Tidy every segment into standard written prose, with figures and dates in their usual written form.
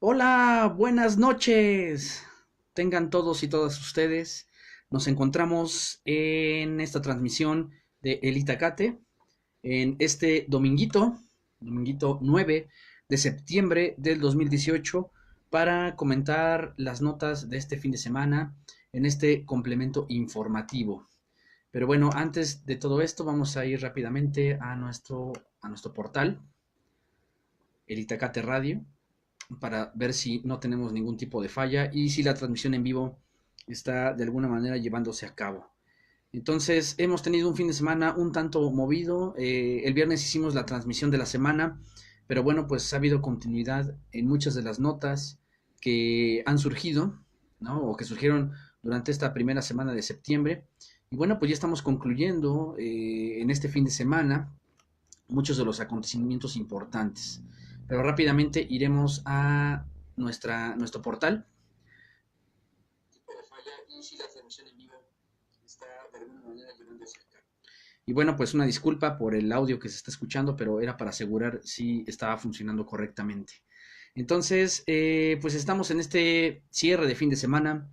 Hola, buenas noches. Tengan todos y todas ustedes. Nos encontramos en esta transmisión de El Itacate en este dominguito 9 de septiembre del 2018 para comentar las notas de este fin de semana en este complemento informativo. Pero bueno, antes de todo esto vamos a ir rápidamente a nuestro portal, El Itacate Radio, para ver si no tenemos ningún tipo de falla y si la transmisión en vivo está de alguna manera llevándose a cabo. Entonces, hemos tenido un fin de semana un tanto movido. El viernes hicimos la transmisión de la semana, pero bueno, pues ha habido continuidad en muchas de las notas que han surgido, ¿no? O que surgieron durante esta primera semana de septiembre. Y bueno, pues ya estamos concluyendo en este fin de semana muchos de los acontecimientos importantes. Pero rápidamente iremos a nuestro portal. Y bueno, pues una disculpa por el audio que se está escuchando, pero era para asegurar si estaba funcionando correctamente. Entonces, pues estamos en este cierre de fin de semana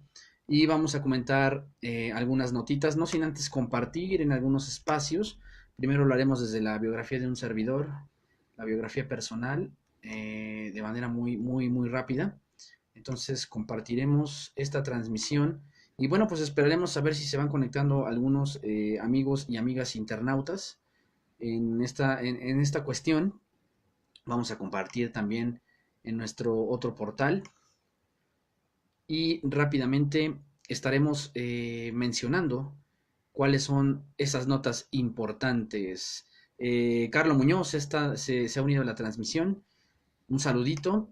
y vamos a comentar algunas notitas, no sin antes compartir en algunos espacios. Primero lo haremos desde la biografía de un servidor, la biografía personal, de manera muy rápida. Entonces compartiremos esta transmisión y bueno, pues esperaremos a ver si se van conectando algunos amigos y amigas internautas en esta cuestión. Vamos a compartir también en nuestro otro portal y rápidamente estaremos mencionando cuáles son esas notas importantes. Carlos Muñoz se ha unido a la transmisión. Un saludito.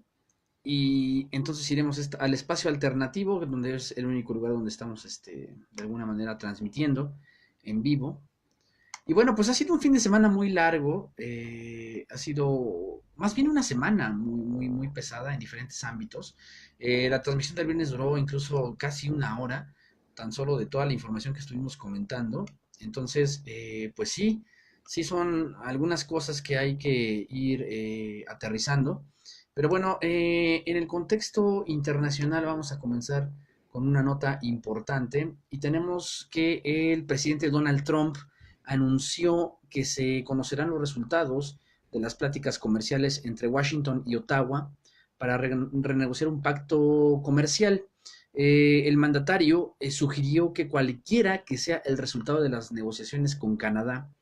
Y entonces iremos al espacio alternativo, donde es el único lugar donde estamos de alguna manera transmitiendo en vivo. Y bueno, pues ha sido un fin de semana muy largo, ha sido más bien una semana muy pesada en diferentes ámbitos. La transmisión del viernes duró incluso casi una hora, tan solo de toda la información que estuvimos comentando. Entonces, pues sí son algunas cosas que hay que ir aterrizando. Pero bueno, en el contexto internacional vamos a comenzar con una nota importante y tenemos que el presidente Donald Trump anunció que se conocerán los resultados de las pláticas comerciales entre Washington y Ottawa para renegociar un pacto comercial. El mandatario sugirió que cualquiera que sea el resultado de las negociaciones con Canadá,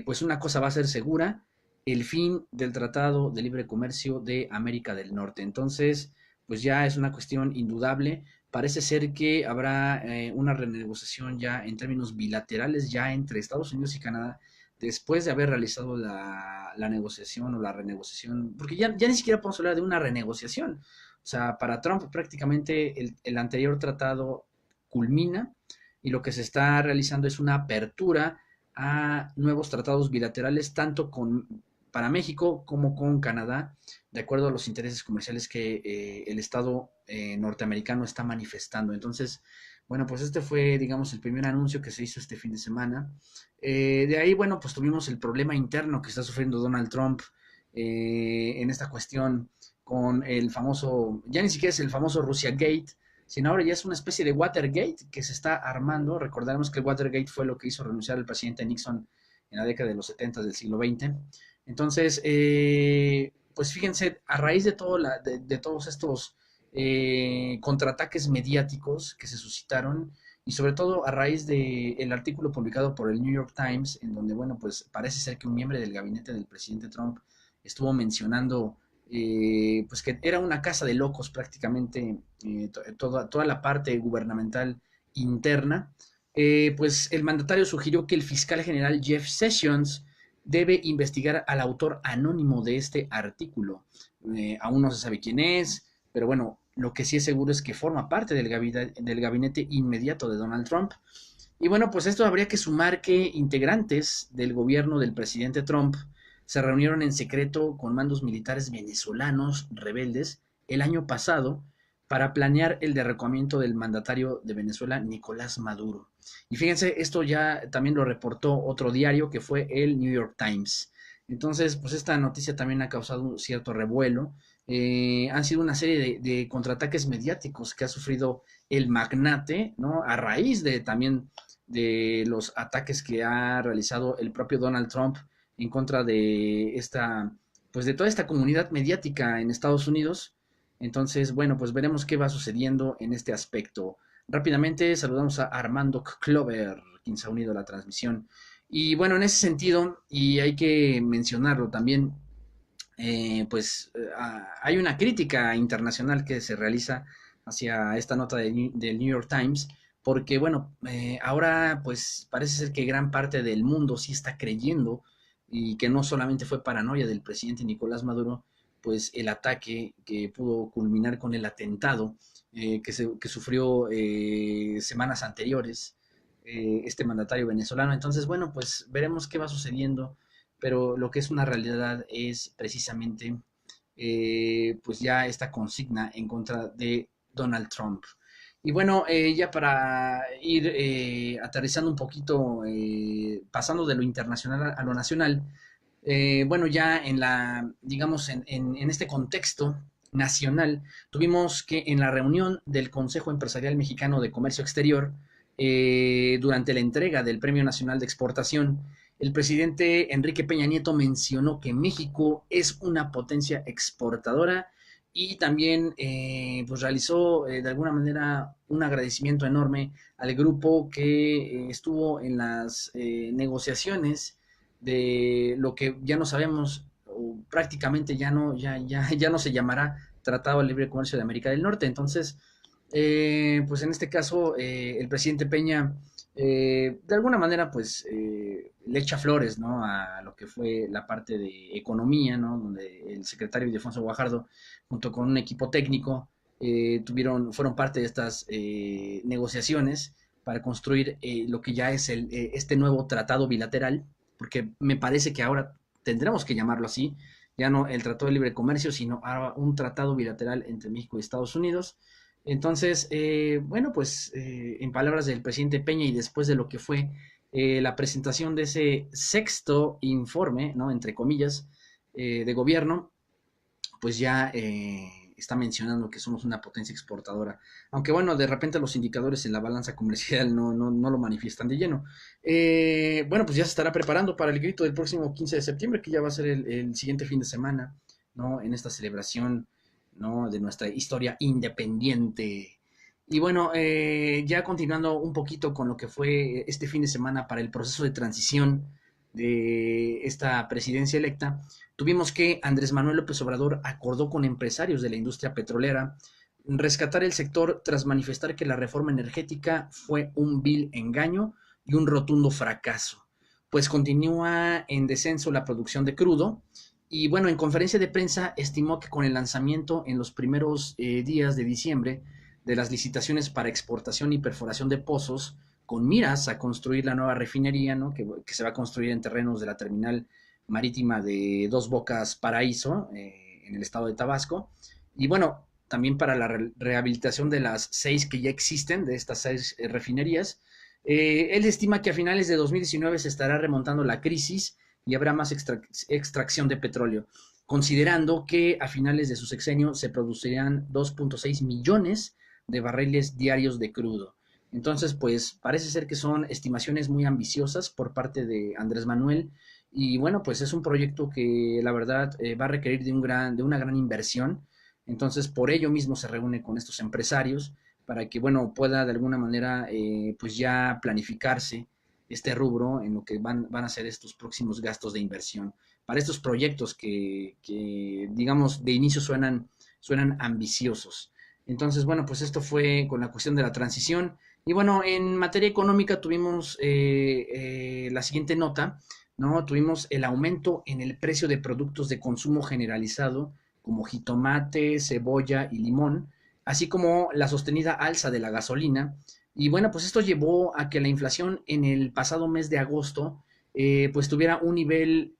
pues una cosa va a ser segura, el fin del Tratado de Libre Comercio de América del Norte. Entonces, pues ya es una cuestión indudable. Parece ser que habrá una renegociación ya en términos bilaterales ya entre Estados Unidos y Canadá después de haber realizado la negociación o la renegociación, porque ya ni siquiera podemos hablar de una renegociación. O sea, para Trump prácticamente el anterior tratado culmina y lo que se está realizando es una apertura a nuevos tratados bilaterales, tanto para México como con Canadá, de acuerdo a los intereses comerciales que el Estado norteamericano está manifestando. Entonces, bueno, pues este fue, digamos, el primer anuncio que se hizo este fin de semana. De ahí, bueno, pues tuvimos el problema interno que está sufriendo Donald Trump en esta cuestión con el famoso, ya ni siquiera es el famoso Russia Gate, sino ahora ya es una especie de Watergate que se está armando. Recordaremos que el Watergate fue lo que hizo renunciar al presidente Nixon en la década de los 70 del siglo XX. Entonces, pues fíjense, a raíz de todos estos contraataques mediáticos que se suscitaron y sobre todo a raíz del artículo publicado por el New York Times, en donde, bueno, pues parece ser que un miembro del gabinete del presidente Trump estuvo mencionando pues que era una casa de locos prácticamente toda la parte gubernamental interna, pues el mandatario sugirió que el fiscal general Jeff Sessions debe investigar al autor anónimo de este artículo. Aún no se sabe quién es, pero bueno, lo que sí es seguro es que forma parte del gabinete inmediato de Donald Trump. Y bueno, pues esto habría que sumar que integrantes del gobierno del presidente Trump se reunieron en secreto con mandos militares venezolanos rebeldes el año pasado para planear el derrocamiento del mandatario de Venezuela, Nicolás Maduro. Y fíjense, esto ya también lo reportó otro diario que fue el New York Times. Entonces, pues esta noticia también ha causado un cierto revuelo. Han sido una serie de contraataques mediáticos que ha sufrido el magnate, ¿no? A raíz de también de los ataques que ha realizado el propio Donald Trump en contra de esta, pues de toda esta comunidad mediática en Estados Unidos. Entonces, bueno, pues veremos qué va sucediendo en este aspecto. Rápidamente saludamos a Armando Clover, quien se ha unido a la transmisión. Y bueno, en ese sentido, y hay que mencionarlo también, hay una crítica internacional que se realiza hacia esta nota del New York Times, porque bueno, ahora pues parece ser que gran parte del mundo sí está creyendo y que no solamente fue paranoia del presidente Nicolás Maduro, pues el ataque que pudo culminar con el atentado que sufrió semanas anteriores este mandatario venezolano. Entonces, bueno, pues veremos qué va sucediendo, pero lo que es una realidad es precisamente pues ya esta consigna en contra de Donald Trump. Y bueno, ya para ir aterrizando un poquito, pasando de lo internacional a lo nacional, bueno, ya en la, digamos, en este contexto nacional, tuvimos que en la reunión del Consejo Empresarial Mexicano de Comercio Exterior, durante la entrega del Premio Nacional de Exportación, el presidente Enrique Peña Nieto mencionó que México es una potencia exportadora y también pues realizó de alguna manera un agradecimiento enorme al grupo que estuvo en las negociaciones de lo que ya no sabemos, o prácticamente ya no se llamará Tratado de Libre Comercio de América del Norte. Entonces, pues en este caso, el presidente Peña, de alguna manera, pues le echa flores, ¿no? A lo que fue la parte de economía, ¿no? Donde el secretario Ildefonso Guajardo, junto con un equipo técnico, fueron parte de estas negociaciones para construir lo que ya es este nuevo tratado bilateral, porque me parece que ahora tendremos que llamarlo así, ya no el Tratado de Libre Comercio, sino ahora un tratado bilateral entre México y Estados Unidos. Entonces, bueno, pues en palabras del presidente Peña y después de lo que fue la presentación de ese sexto informe, ¿no? Entre comillas, de gobierno, pues ya está mencionando que somos una potencia exportadora. Aunque bueno, de repente los indicadores en la balanza comercial no lo manifiestan de lleno. Bueno, pues ya se estará preparando para el grito del próximo 15 de septiembre, que ya va a ser el siguiente fin de semana, ¿no? En esta celebración, ¿no? De nuestra historia independiente. Y bueno, ya continuando un poquito con lo que fue este fin de semana para el proceso de transición de esta presidencia electa, tuvimos que Andrés Manuel López Obrador acordó con empresarios de la industria petrolera rescatar el sector tras manifestar que la reforma energética fue un vil engaño y un rotundo fracaso, pues continúa en descenso la producción de crudo y bueno, en conferencia de prensa estimó que con el lanzamiento en los primeros días de diciembre de las licitaciones para exportación y perforación de pozos, con miras a construir la nueva refinería, ¿no? Que se va a construir en terrenos de la terminal marítima de Dos Bocas Paraíso, en el estado de Tabasco. Y bueno, también para la rehabilitación de las 6 que ya existen, de estas 6 refinerías. Él estima que a finales de 2019 se estará remontando la crisis y habrá más extracción de petróleo, considerando que a finales de su sexenio se producirían 2.6 millones de barriles diarios de crudo. Entonces, pues parece ser que son estimaciones muy ambiciosas por parte de Andrés Manuel y bueno, pues es un proyecto que la verdad va a requerir de una gran inversión. Entonces, por ello mismo se reúne con estos empresarios para que, bueno, pueda de alguna manera, pues ya planificarse este rubro en lo que van a ser estos próximos gastos de inversión para estos proyectos que digamos, de inicio suenan ambiciosos. Entonces, bueno, pues esto fue con la cuestión de la transición. Y bueno, en materia económica tuvimos la siguiente nota, ¿no? Tuvimos el aumento en el precio de productos de consumo generalizado como jitomate, cebolla y limón, así como la sostenida alza de la gasolina. Y bueno, pues esto llevó a que la inflación en el pasado mes de agosto pues tuviera un nivel,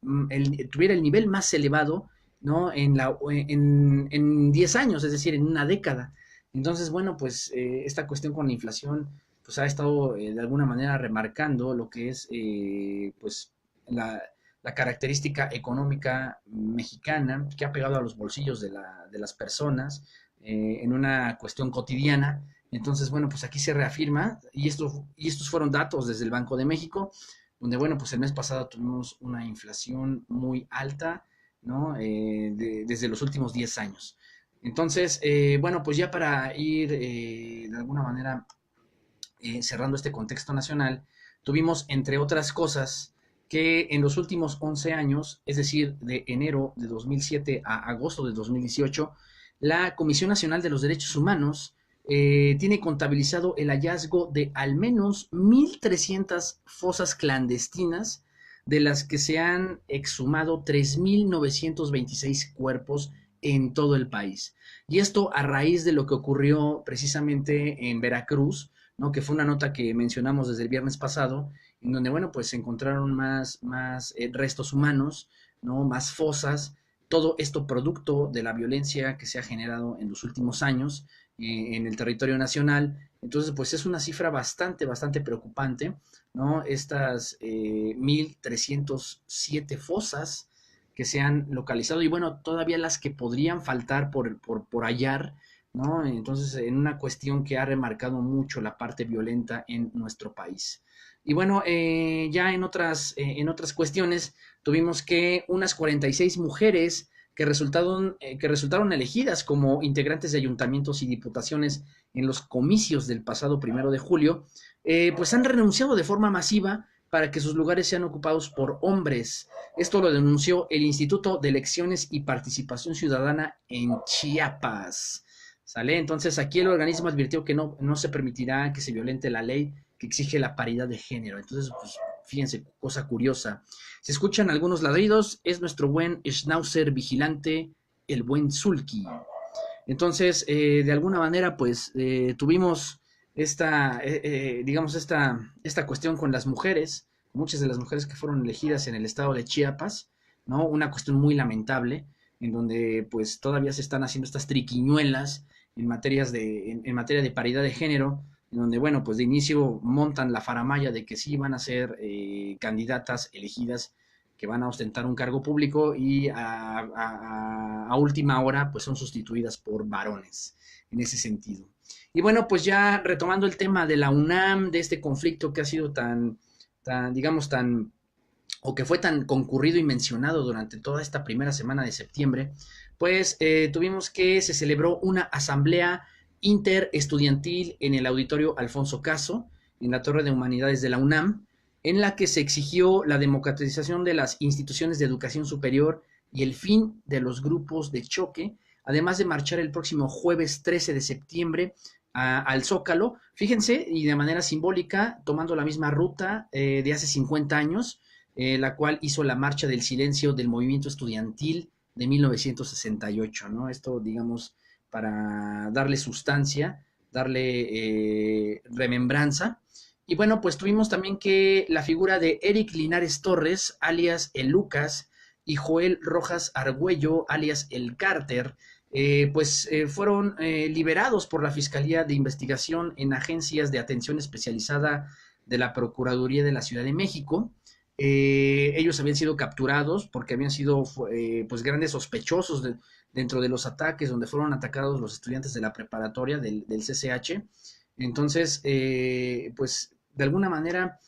tuviera el nivel más elevado, ¿no? En 10 años, es decir, en una década. Entonces, bueno, pues esta cuestión con la inflación pues ha estado de alguna manera remarcando lo que es pues la, la característica económica mexicana que ha pegado a los bolsillos de las personas en una cuestión cotidiana. Entonces, bueno, pues aquí se reafirma, y estos fueron datos desde el Banco de México, donde, bueno, pues el mes pasado tuvimos una inflación muy alta, ¿no? Desde los últimos 10 años. Entonces, bueno, pues ya para ir de alguna manera cerrando este contexto nacional, tuvimos, entre otras cosas, que en los últimos 11 años, es decir, de enero de 2007 a agosto de 2018, la Comisión Nacional de los Derechos Humanos tiene contabilizado el hallazgo de al menos 1.300 fosas clandestinas, de las que se han exhumado 3.926 cuerpos en todo el país. Y esto a raíz de lo que ocurrió precisamente en Veracruz, ¿no? Que fue una nota que mencionamos desde el viernes pasado, en donde, bueno, pues se encontraron más restos humanos, ¿no? Más fosas, todo esto producto de la violencia que se ha generado en los últimos años en el territorio nacional. Entonces, pues es una cifra bastante preocupante, ¿no? Estas 1.307 fosas que se han localizado y bueno, todavía las que podrían faltar por hallar, ¿no? Entonces, en una cuestión que ha remarcado mucho la parte violenta en nuestro país. Y bueno, ya en otras cuestiones, tuvimos que unas 46 mujeres que resultaron elegidas como integrantes de ayuntamientos y diputaciones en los comicios del pasado 1 de julio, pues han renunciado de forma masiva para que sus lugares sean ocupados por hombres. Esto lo denunció el Instituto de Elecciones y Participación Ciudadana en Chiapas. ¿Sale? Entonces aquí el organismo advirtió que no se permitirá que se violente la ley que exige la paridad de género. Entonces, pues fíjense, cosa curiosa. Se escuchan algunos ladridos, es nuestro buen schnauzer vigilante, el buen Sulky. Entonces, de alguna manera, pues tuvimos digamos, esta cuestión con las mujeres, muchas de las mujeres que fueron elegidas en el estado de Chiapas, ¿no? Una cuestión muy lamentable, en donde pues todavía se están haciendo estas triquiñuelas en materia de paridad de género, en donde, bueno, pues de inicio montan la faramaya de que sí van a ser candidatas elegidas que van a ostentar un cargo público y a última hora pues son sustituidas por varones en ese sentido. Y bueno, pues ya retomando el tema de la UNAM, de este conflicto que ha sido digamos, o que fue tan concurrido y mencionado durante toda esta primera semana de septiembre, pues tuvimos que se celebró una asamblea interestudiantil en el auditorio Alfonso Caso, en la Torre de Humanidades de la UNAM, en la que se exigió la democratización de las instituciones de educación superior y el fin de los grupos de choque, además de marchar el próximo jueves 13 de septiembre al Zócalo, fíjense, y de manera simbólica, tomando la misma ruta de hace 50 años, la cual hizo la Marcha del Silencio del Movimiento Estudiantil de 1968, ¿no? Esto, digamos, para darle sustancia, darle remembranza. Y bueno, pues tuvimos también que la figura de Eric Linares Torres, alias El Lucas, y Joel Rojas Argüello, alias El Cárter, fueron liberados por la Fiscalía de Investigación en agencias de atención especializada de la Procuraduría de la Ciudad de México. Ellos habían sido capturados porque habían sido pues grandes sospechosos dentro de los ataques donde fueron atacados los estudiantes de la preparatoria del CCH. Entonces, pues de alguna manera,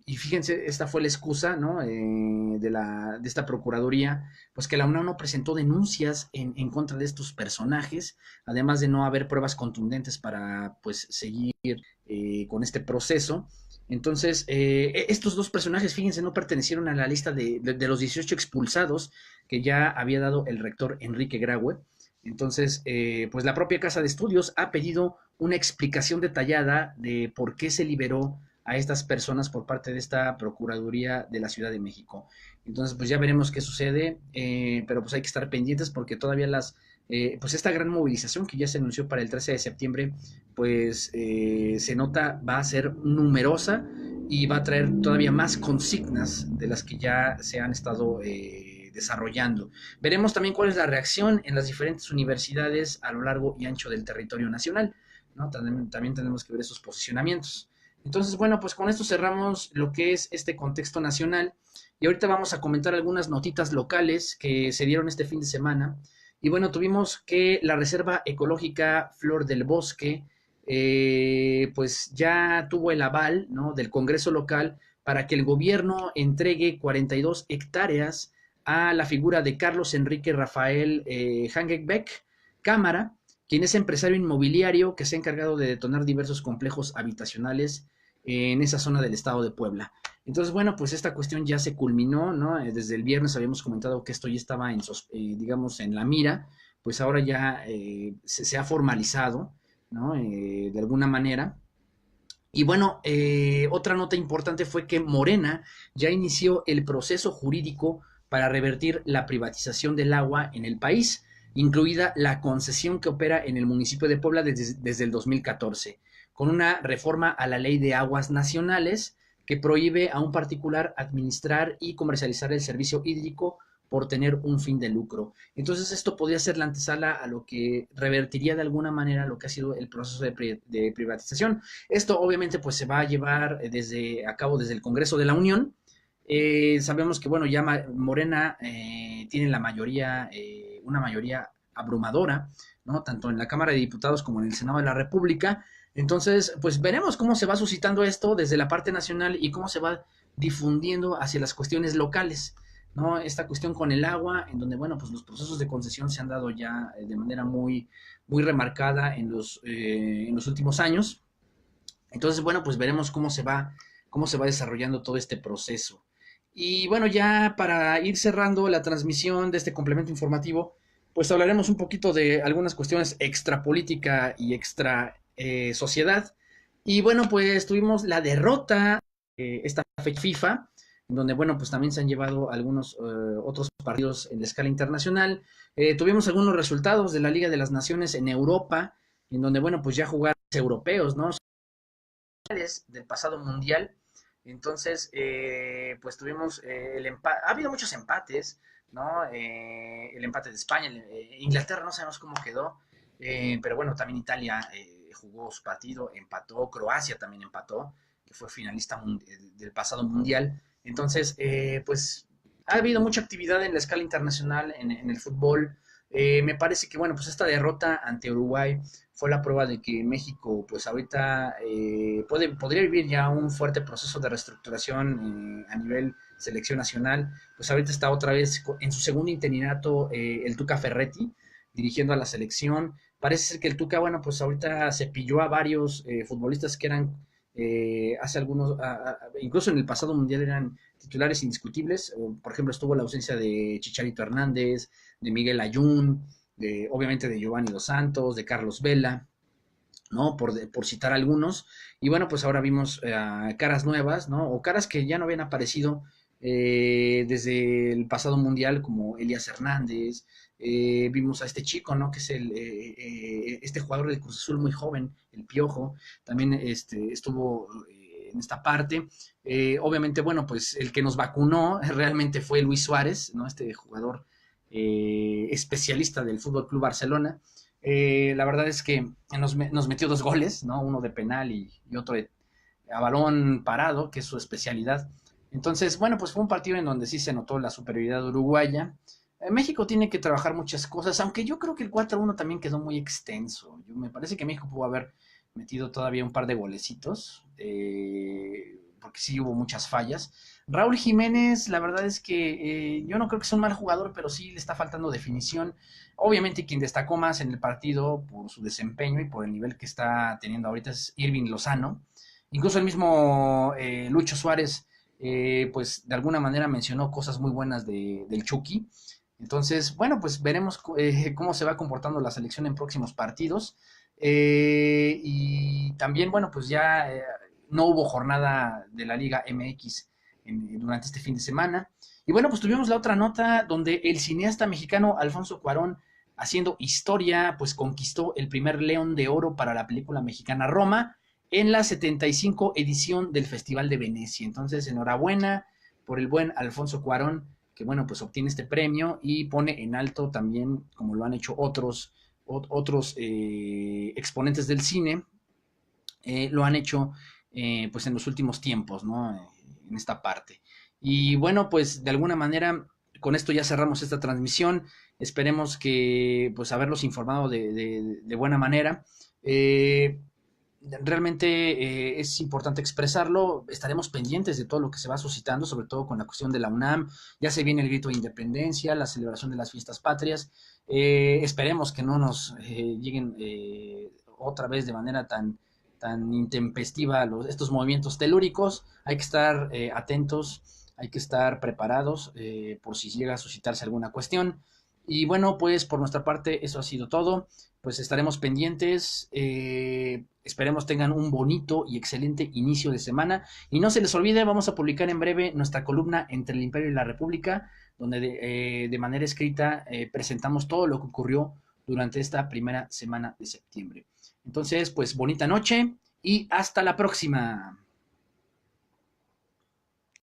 y fíjense, esta fue la excusa, ¿no? De esta Procuraduría, pues que la UNAM no presentó denuncias en contra de estos personajes, además de no haber pruebas contundentes para pues seguir con este proceso. Entonces, estos dos personajes, fíjense, no pertenecieron a la lista de los 18 expulsados que ya había dado el rector Enrique Graue. Entonces, pues la propia Casa de Estudios ha pedido una explicación detallada de por qué se liberó a estas personas por parte de esta Procuraduría de la Ciudad de México. Entonces, pues ya veremos qué sucede, pero pues hay que estar pendientes porque todavía pues esta gran movilización que ya se anunció para el 13 de septiembre, pues se nota va a ser numerosa y va a traer todavía más consignas de las que ya se han estado desarrollando. Veremos también cuál es la reacción en las diferentes universidades a lo largo y ancho del territorio nacional, ¿no? También tenemos que ver esos posicionamientos. Entonces, bueno, pues con esto cerramos lo que es este contexto nacional y ahorita vamos a comentar algunas notitas locales que se dieron este fin de semana. Y bueno, tuvimos que la Reserva Ecológica Flor del Bosque, pues ya tuvo el aval, ¿no?, del Congreso local para que el gobierno entregue 42 hectáreas a la figura de Carlos Enrique Rafael Hangebeck Cámara, quien es empresario inmobiliario que se ha encargado de detonar diversos complejos habitacionales en esa zona del estado de Puebla. Entonces, bueno, pues esta cuestión ya se culminó, ¿no? Desde el viernes habíamos comentado que esto ya estaba digamos, en la mira, pues ahora ya se ha formalizado, ¿no? De alguna manera. Y bueno, otra nota importante fue que Morena ya inició el proceso jurídico para revertir la privatización del agua en el país, incluida la concesión que opera en el municipio de Puebla desde el 2014, con una reforma a la ley de aguas nacionales que prohíbe a un particular administrar y comercializar el servicio hídrico por tener un fin de lucro. Entonces esto podría ser la antesala a lo que revertiría de alguna manera lo que ha sido el proceso de privatización. Esto obviamente pues se va a llevar a cabo desde el Congreso de la Unión. Sabemos que bueno, ya Morena tiene la mayoría, una mayoría abrumadora, ¿no? Tanto en la Cámara de Diputados como en el Senado de la República. Entonces, pues veremos cómo se va suscitando esto desde la parte nacional y cómo se va difundiendo hacia las cuestiones locales, ¿no? Esta cuestión con el agua, en donde, bueno, pues los procesos de concesión se han dado ya de manera muy remarcada en los últimos años. Entonces, bueno, pues veremos cómo se va desarrollando todo este proceso. Y bueno, ya para ir cerrando la transmisión de este complemento informativo, pues hablaremos un poquito de algunas cuestiones extra política y extra sociedad. Y bueno, pues tuvimos la derrota, esta fecha FIFA, en donde, bueno, pues también se han llevado algunos otros partidos en la escala internacional. Tuvimos algunos resultados de la Liga de las Naciones en Europa, en donde, bueno, pues ya jugaron europeos, ¿no?, del pasado mundial. Entonces, pues tuvimos el empate. Ha habido muchos empates, ¿no? El empate de España, Inglaterra no sabemos cómo quedó, pero bueno, también Italia jugó su partido, empató, Croacia también empató, que fue finalista del pasado mundial. Entonces, pues ha habido mucha actividad en la escala internacional en el fútbol. Me parece que, bueno, pues esta derrota ante Uruguay fue la prueba de que México, pues ahorita podría vivir ya un fuerte proceso de reestructuración a nivel selección nacional. Pues ahorita está otra vez en su segundo interinato el Tuca Ferretti dirigiendo a la selección. Parece ser que el Tuca, bueno, pues ahorita se pilló a varios futbolistas que eran hace algunos, incluso en el pasado mundial eran titulares indiscutibles. Por ejemplo, estuvo la ausencia de Chicharito Hernández, de Miguel Ayun, obviamente de Giovanni Dos Santos, de Carlos Vela, ¿no? Por citar algunos. Y bueno, pues ahora vimos caras nuevas, ¿no? O caras que ya no habían aparecido desde el pasado mundial, como Elías Hernández. Vimos a este chico, ¿no? Que es este jugador del Cruz Azul muy joven, el Piojo. También estuvo en esta parte. Obviamente, bueno, pues el que nos vacunó realmente fue Luis Suárez, ¿no? Este jugador especialista del Fútbol Club Barcelona. La verdad es que nos metió dos goles, ¿no? Uno de penal y otro a balón parado, que es su especialidad. Entonces, bueno, pues fue un partido en donde sí se notó la superioridad uruguaya. México tiene que trabajar muchas cosas, aunque yo creo que el 4-1 también quedó muy extenso. Me parece que México pudo haber metido todavía un par de golecitos, porque sí hubo muchas fallas. Raúl Jiménez, la verdad es que yo no creo que sea un mal jugador, pero sí le está faltando definición. Obviamente quien destacó más en el partido por su desempeño y por el nivel que está teniendo ahorita es Irving Lozano. Incluso el mismo Lucho Suárez, pues de alguna manera mencionó cosas muy buenas del Chucky. Entonces, bueno, pues veremos cómo se va comportando la selección en próximos partidos. Y también, bueno, pues ya no hubo jornada de la Liga MX durante este fin de semana. Y bueno, pues tuvimos la otra nota donde el cineasta mexicano Alfonso Cuarón, haciendo historia, pues conquistó el primer León de Oro para la película mexicana Roma en la 75 edición del Festival de Venecia. Entonces, enhorabuena por el buen Alfonso Cuarón, que bueno, pues obtiene este premio y pone en alto también, como lo han hecho otros exponentes del cine, lo han hecho pues en los últimos tiempos, ¿no? En esta parte. Y bueno, pues de alguna manera con esto ya cerramos esta transmisión. Esperemos que pues haberlos informado de buena manera. Realmente es importante expresarlo. Estaremos pendientes de todo lo que se va suscitando, sobre todo con la cuestión de la UNAM. Ya se viene el grito de independencia, la celebración de las fiestas patrias. Esperemos que no nos lleguen otra vez de manera tan intempestiva estos movimientos telúricos. Hay que estar atentos, hay que estar preparados por si llega a suscitarse alguna cuestión. Y bueno, pues por nuestra parte eso ha sido todo. Pues estaremos pendientes. Esperemos tengan un bonito y excelente inicio de semana. Y no se les olvide, vamos a publicar en breve nuestra columna Entre el Imperio y la República, donde de manera escrita presentamos todo lo que ocurrió durante esta primera semana de septiembre. Entonces, pues bonita noche y hasta la próxima.